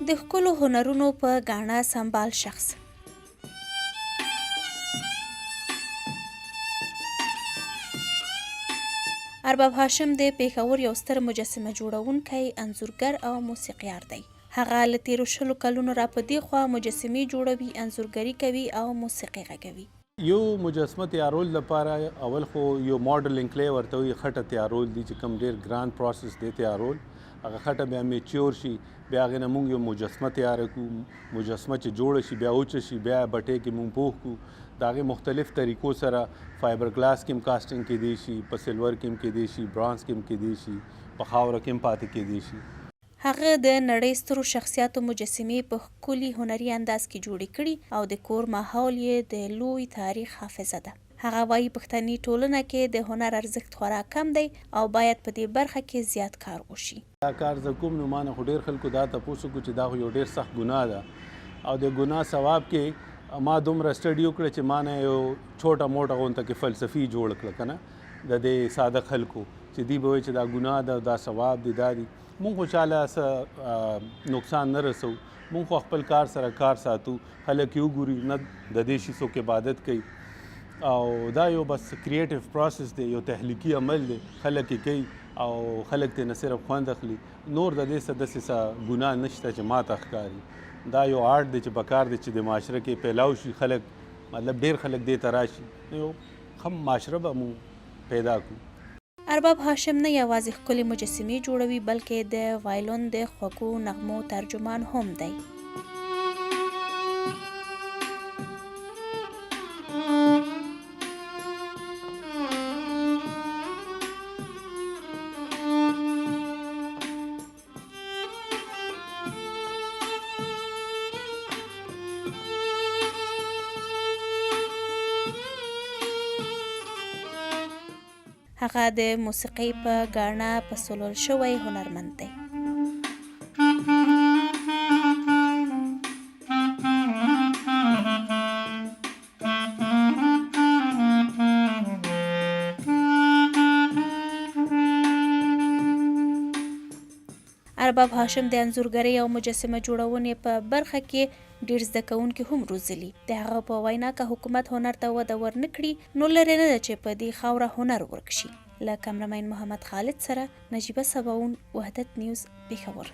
د ښکلو هنرونو په ګاڼه سمبال شخص. ارباب هاشم د پېښور یو ستر مجسمه جوړونکی، انځورګر او موسیقیار دی. هغه له تیرو 20 کلونو را په دې خوا مجسمې جوړوي، انځورګري کوي او موسیقي غږوي. یو مجسمه تیارول لپاره اول خو یو ماډلینګ کلی ورته وایي، خټه تیارول دي چې کوم ډېر ګران پروسس دی تیارول. هغه خټه بیا میچور شي، بیا هغې نه موږ یو مجسمه تیاره کړو. مجسمه چې جوړه شي بیا وچه شي، بیا بټۍ کې موږ پوښ کړو. د هغې مختلف طریقو سره فایبر ګلاس کې هم کاسټینګ کیدی شي، په سلور کې هم کیدی شي، برانز کې هم کیدی شي، په خاوره کې هم پاتې کیدی شي. هغه د نړۍ سترو شخصیاتو مجسمې په ښکلي هنري انداز کې جوړې کړي او د کور ماحول یې د لوی تاریخ حافظه ده. هغه وایي پښتني ټولنه کې د هنر ارزښت خورا کم دی او باید په دې برخه کې زیات کار وشي. دا کار زه کوم نو ما نه خو ډېر خلکو دا تپوس وکړو چې دا خو یو ډېر سخت ګناه ده او د ګناه ثواب کې ما دومره سټډي وکړه چې ما نه یو چوټه موټه غونته کې فلسفي جوړ کړه که نه د دې ساده خلکو چې دوی به وایي چې دا ګناه ده، دا ثواب دی، دا دي. مونږ خو چاله څه نقصان نه رسو، مونږ خو خپل کار سره کار ساتو. خلک یې وګوري نه د دې شي څوک عبادت کوي او دا یو بس کریټیو پروسس دی، یو تخلیقي عمل دی. خلک یې کوي او خلک ترې نه صرف خوند اخلي. نور د دې څه داسې څه ګناه نشته چې ما ته ښکاري. دا یو آرټ دی چې پکار دی چې د معاشره کې پیلاو شي، خلک مطلب ډېر خلک دې ته راشي، یو ښه معاشره به مو پیدا کړو. ارباب هاشم نه یوازې ښکلې مجسمې جوړوي بلکې د وایلون د خوږو نغمو ترجمان هم دی. هغه د موسیقۍ په ګاڼه پسولل شوی هنرمند دی. ارباب هاشم د انځورګرۍ او مجسمه جوړونې په برخه کې ډیر زده کوونکي هم روزلي. د هغه په وینا که حکومت هنر ته وده ورنه کړي نو لرې نه ده چې په دې خاوره هنر ورک شي. له کمرمین محمد خالد سره نجیبه سباون، وحدت نیوز، پېښور.